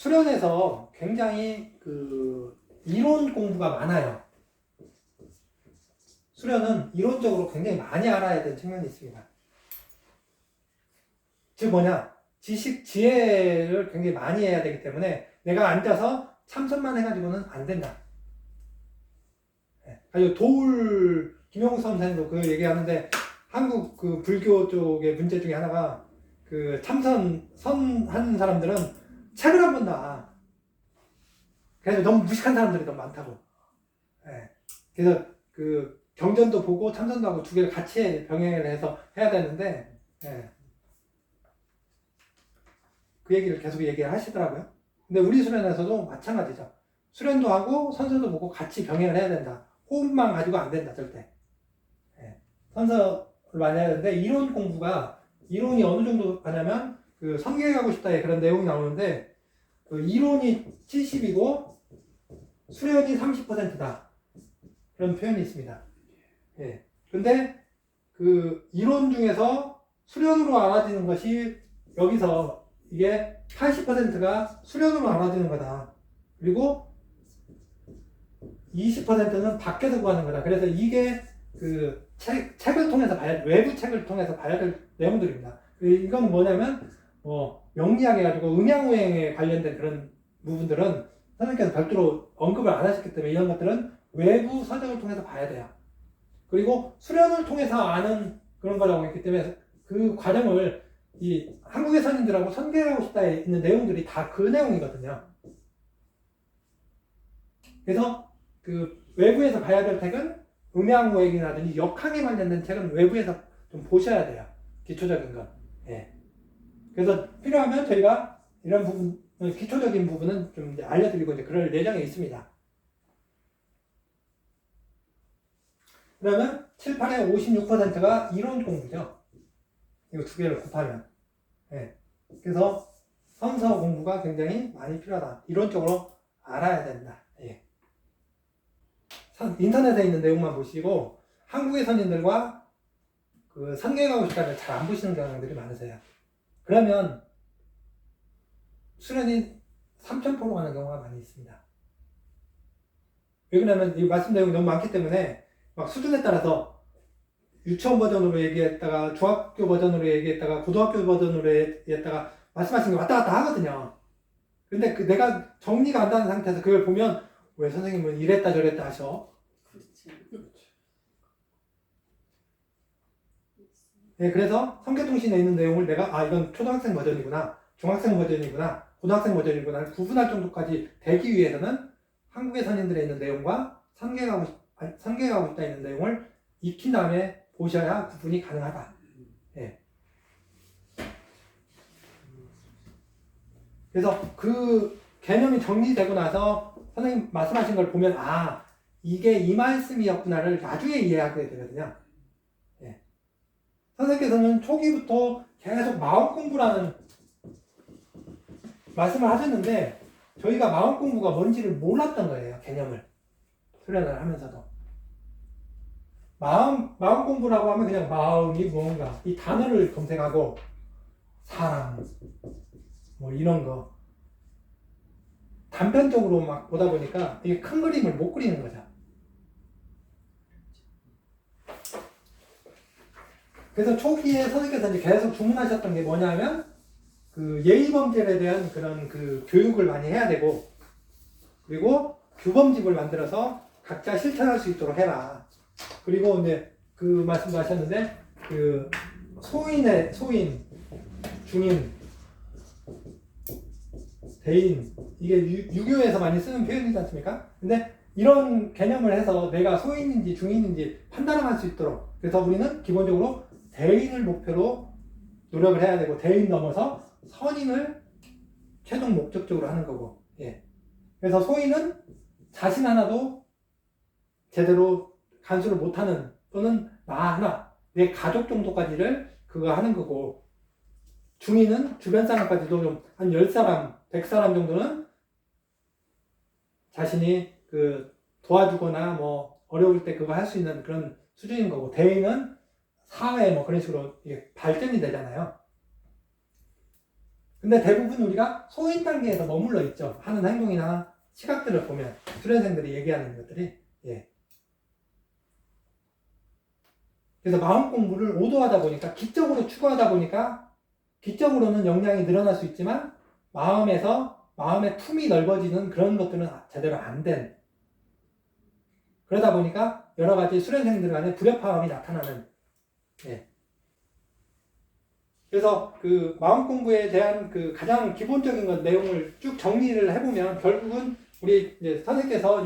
수련에서 굉장히 그 이론 공부가 많아요. 수련은 이론적으로 굉장히 많이 알아야 되는 측면이 있습니다. 즉 뭐냐, 지식, 지혜를 굉장히 많이 해야 되기 때문에 내가 앉아서 참선만 해가지고는 안 된다. 김용수 선생님도 그 얘기하는데, 한국 그 불교 쪽의 문제 중에 하나가 그 선한 사람들은 책을 안 본다. 그래서 너무 무식한 사람들이 너무 많다고. 그래서 그 경전도 보고 참선도 하고 두 개를 같이 병행을 해서 해야 되는데, 그 얘기를 계속 얘기하시더라고요. 근데 우리 수련에서도 마찬가지죠. 수련도 하고 선서도 보고 같이 병행을 해야 된다. 호흡만 가지고 안 된다, 절대. 선서를 많이 해야 되는데, 이론이 어느 정도 하냐면, 그 성경에 가고 싶다에 그런 내용이 나오는데, 그 이론이 70이고, 수련이 30%다. 그런 표현이 있습니다. 근데, 그 이론 중에서 수련으로 알아지는 것이, 여기서 이게 80%가 수련으로 알아지는 거다. 그리고 20%는 밖에서 구하는 거다. 그래서 이게 그 책을 통해서 외부 책을 통해서 봐야 될 내용들입니다. 이건 뭐냐면, 영리하게 음양오행에 관련된 그런 부분들은 선생님께서 별도로 언급을 안 하셨기 때문에 이런 것들은 외부 서적을 통해서 봐야 돼요. 그리고 수련을 통해서 아는 그런 거라고 했기 때문에 그 과정을 이 한국의 선인들하고 선계하고 싶다에 있는 내용들이 다 그 내용이거든요. 그래서 그 외부에서 봐야 될 책은 음양오행이라든지 역학에 관련된 책은 외부에서 좀 보셔야 돼요. 기초적인 건. 그래서 필요하면 저희가 이런 부분, 기초적인 부분은 좀 이제 알려드리고 이제 그럴 예정에 있습니다. 그러면 7, 8의 56%가 이론 공부죠. 이거 두 개를 곱하면. 그래서 선서 공부가 굉장히 많이 필요하다. 이론적으로 알아야 된다. 인터넷에 있는 내용만 보시고 한국의 선인들과 그 선계에 가고 싶다를 잘 안 보시는 경향들이 많으세요. 그러면 수련이 3,000% 가는 경우가 많이 있습니다. 왜 그러냐면 이 말씀 내용이 너무 많기 때문에 막 수준에 따라서 유치원 버전으로 얘기했다가 중학교 버전으로 얘기했다가 고등학교 버전으로 얘기했다가 말씀하신 게 왔다 갔다 하거든요. 근데 그 내가 정리가 안 되는 상태에서 그걸 보면 왜 선생님은 이랬다 저랬다 하셔? 그래서 성계통신에 있는 내용을 내가 이건 초등학생 버전이구나, 중학생 버전이구나, 고등학생 버전이구나 구분할 정도까지 되기 위해서는 한국의 선인들에 있는 내용과 선계가고 싶다 있는 내용을 익힌 다음에 보셔야 구분이 가능하다. 그래서 그 개념이 정리되고 나서 선생님 말씀하신 걸 보면 이게 이 말씀이었구나를 나중에 이해하게 되거든요. 선생님께서는 초기부터 계속 마음 공부라는 말씀을 하셨는데 저희가 마음 공부가 뭔지를 몰랐던 거예요. 개념을 수련을 하면서도 마음 공부라고 하면 그냥 마음이 뭔가 이 단어를 검색하고 사랑 뭐 이런 거 단편적으로 막 보다 보니까 이게 큰 그림을 못 그리는 거죠. 그래서 초기에 선생님께서 이제 계속 주문하셨던 게 뭐냐면 그 예의범죄에 대한 그런 그 교육을 많이 해야 되고 그리고 규범집을 만들어서 각자 실천할 수 있도록 해라. 그리고 이제 그 말씀도 하셨는데 그 소인, 중인, 대인 이게 유교에서 많이 쓰는 표현이지 않습니까? 근데 이런 개념을 해서 내가 소인인지 중인인지 판단을 할 수 있도록 그래서 우리는 기본적으로 대인을 목표로 노력을 해야 되고 대인 넘어서 선인을 최종 목적적으로 하는 거고 그래서 소인은 자신 하나도 제대로 간수를 못하는 또는 나 하나 내 가족 정도까지를 그거 하는 거고 중인은 주변 사람까지도 좀 한 10사람 100사람 정도는 자신이 그 도와주거나 뭐 어려울 때 그거 할 수 있는 그런 수준인 거고 대인은 사회 뭐 그런 식으로 이게 발전이 되잖아요. 근데 대부분 우리가 소인 단계에서 머물러 있죠. 하는 행동이나 시각들을 보면 수련생들이 얘기하는 것들이. 예. 그래서 마음 공부를 오도하다 보니까 기적으로 추구하다 보니까 기적으로는 역량이 늘어날 수 있지만 마음의 품이 넓어지는 그런 것들은 제대로 안 된. 그러다 보니까 여러 가지 수련생들 간에 불협화음이 나타나는. 예. 그래서 그 마음 공부에 대한 그 가장 기본적인 것 내용을 쭉 정리를 해보면 결국은 우리 이제 선생님께서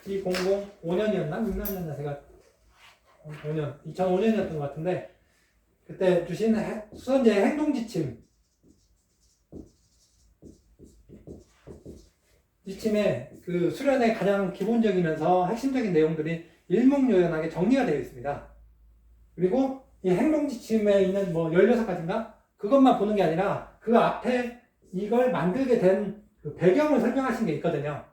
2005년이었나? 6년이었나? 제가 2005년이었던 것 같은데 그때 주신 수선제의 지침에 그 수련의 가장 기본적이면서 핵심적인 내용들이 일목요연하게 정리가 되어 있습니다. 그리고 이 행동지침에 있는 16가지인가? 그것만 보는 게 아니라 그 앞에 이걸 만들게 된 그 배경을 설명하신 게 있거든요.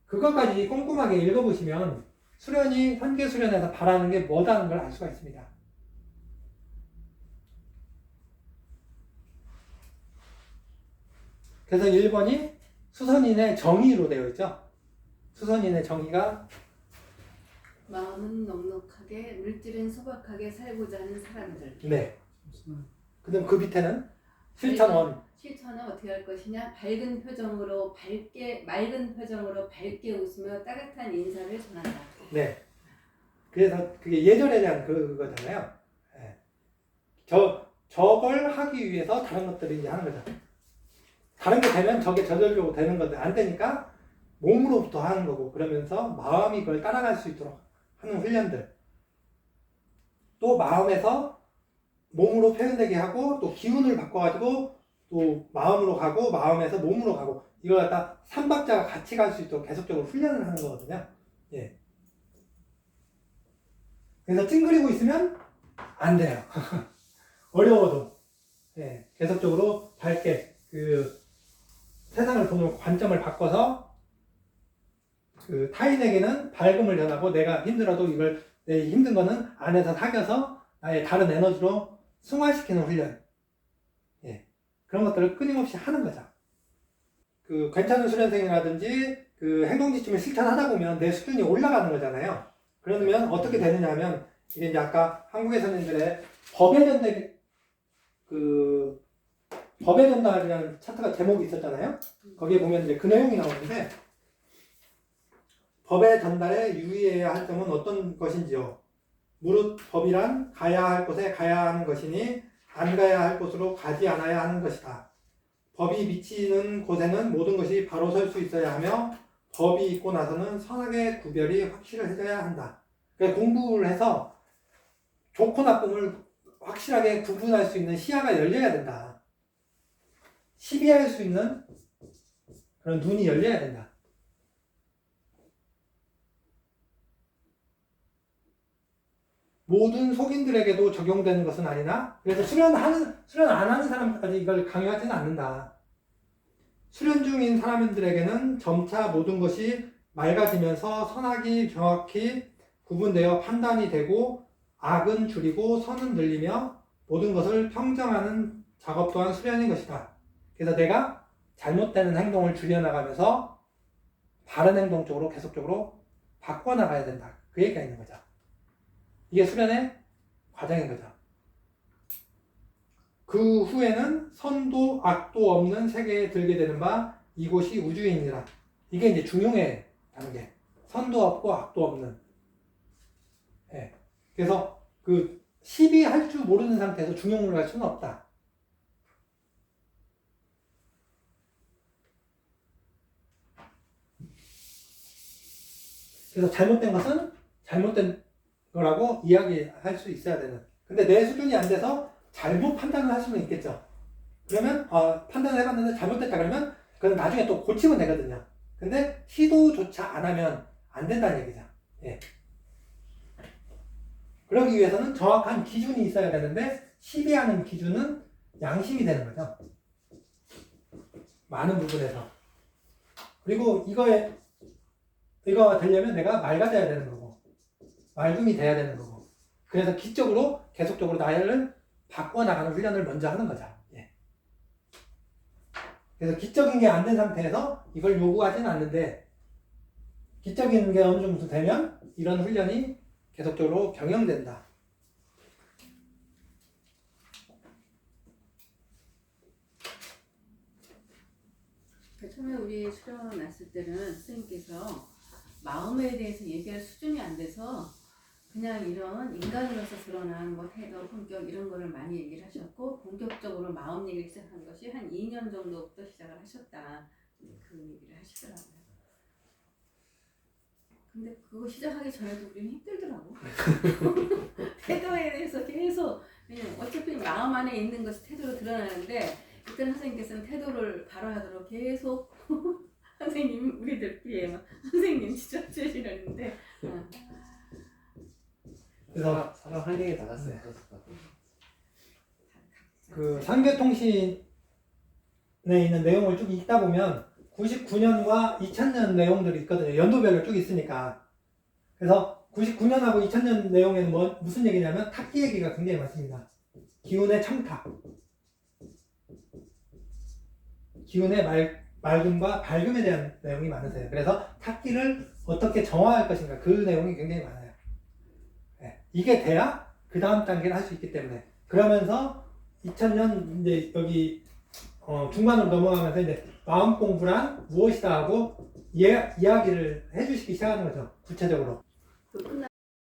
그것까지 꼼꼼하게 읽어보시면 수련이 현계 수련에서 바라는 게 뭐다는 걸 알 수가 있습니다. 그래서 1번이 수선인의 정의로 되어 있죠. 수선인의 정의가 마음은 넉넉하게 물질은 소박하게 살고자 하는 사람들. 네. 그다음 그 밑에는 실천원. 실천은 어떻게 할 것이냐? 맑은 표정으로 밝게 웃으며 따뜻한 인사를 전한다. 네. 그래서 그게 예절에 대한 그거잖아요. 네. 저걸 하기 위해서 다른 것들을 이제 하는 거죠. 다른 게 되면 저게 저절로 되는 건데 안 되니까 몸으로부터 하는 거고 그러면서 마음이 그걸 따라갈 수 있도록 하는 훈련들. 또 마음에서 몸으로 표현되게 하고 또 기운을 바꿔가지고 또 마음으로 가고 마음에서 몸으로 가고 이걸 갖다 3박자가 같이 갈 수 있도록 계속적으로 훈련을 하는 거거든요. 예. 그래서 찡그리고 있으면 안 돼요. 어려워도. 예. 계속적으로 밝게 그 세상을 보는 관점을 바꿔서 그 타인에게는 밝음을 전하고 내가 힘들어도 이걸 내 힘든 거는 안에서 사겨서 나의 다른 에너지로 승화시키는 훈련. 예. 그런 것들을 끊임없이 하는 거죠. 그 괜찮은 수련생이라든지 그 행동지침을 실천하다 보면 내 수준이 올라가는 거잖아요. 그러면 어떻게 되느냐 하면 이게 이제 아까 한국의 선생님들의 법의 전달이라는 차트가 제목이 있었잖아요. 거기에 보면 이제 그 내용이 나오는데 법의 전달에 유의해야 할 점은 어떤 것인지요. 무릇 법이란 가야 할 곳에 가야 하는 것이니 안 가야 할 곳으로 가지 않아야 하는 것이다. 법이 미치는 곳에는 모든 것이 바로 설 수 있어야 하며 법이 있고 나서는 선악의 구별이 확실해져야 한다. 그러니까 공부를 해서 좋고 나쁨을 확실하게 구분할 수 있는 시야가 열려야 된다. 시비할 수 있는 그런 눈이 열려야 된다. 모든 속인들에게도 적용되는 것은 아니나 그래서 수련 안 하는 사람까지 이걸 강요하지는 않는다. 수련 중인 사람들에게는 점차 모든 것이 맑아지면서 선악이 정확히 구분되어 판단이 되고 악은 줄이고 선은 늘리며 모든 것을 평정하는 작업 또한 수련인 것이다. 그래서 내가 잘못되는 행동을 줄여나가면서 바른 행동 쪽으로 계속적으로 바꿔나가야 된다. 그 얘기가 있는 거죠. 이게 수련의 과정인 거죠. 그 후에는 선도 악도 없는 세계에 들게 되는 바 이곳이 우주이니라. 이게 이제 중용의 단계. 선도 없고 악도 없는. 예. 그래서 그 시비할 줄 모르는 상태에서 중용을 갈 수는 없다. 그래서 잘못된 것은 잘못된 거라고 이야기할 수 있어야 되는. 근데 내 수준이 안 돼서 잘못 판단을 할 수는 있겠죠. 그러면 판단을 해봤는데 잘못됐다 그러면 그건 나중에 또 고치면 되거든요. 근데 시도조차 안 하면 안 된다는 얘기죠. 예. 그러기 위해서는 정확한 기준이 있어야 되는데 시비하는 기준은 양심이 되는 거죠. 많은 부분에서. 그리고 이거 되려면 내가 맑아져야 되는 거고 맑음이 돼야 되는 거고 그래서 기적으로 계속적으로 나를 바꿔나가는 훈련을 먼저 하는 거죠. 예. 그래서 기적인 게 안 된 상태에서 이걸 요구하지는 않는데 기적인 게 어느 정도 되면 이런 훈련이 계속적으로 병행된다. 처음에 우리 수련 났을 때는 선생님께서 마음에 대해서 얘기할 수준이 안 돼서 그냥 이런 인간으로서 드러난 뭐 태도, 성격 이런 거를 많이 얘기를 하셨고 본격적으로 마음 얘기를 시작한 것이 한 2년 정도부터 시작을 하셨다. 그 얘기를 하시더라고요. 근데 그거 시작하기 전에도 우리는 힘들더라고. 태도에 대해서 계속 그냥 어차피 마음 안에 있는 것이 태도로 드러나는데 그때 선생님께서는 태도를 발휘하도록 계속 선생님 우리들끼리 막 선생님 지적주시라는데 그래서 사람 환경이 달랐어요. 그 상교통신에 있는 내용을 쭉 읽다 보면 99년과 2000년 내용들이 있거든요. 연도별로 쭉 있으니까. 그래서 99년하고 2000년 내용에는 무슨 얘기냐면 탁기 얘기가 굉장히 많습니다. 기운의 청탁. 기운의 맑음과 밝음에 대한 내용이 많으세요. 그래서 탁기를 어떻게 정화할 것인가 그 내용이 굉장히 많아요. 네. 이게 돼야 그 다음 단계를 할 수 있기 때문에 그러면서 2000년 이제 여기 중반으로 넘어가면서 이제 마음 공부란 무엇이다 하고 이야기를 해주시기 시작하는 거죠. 구체적으로. 그 끝나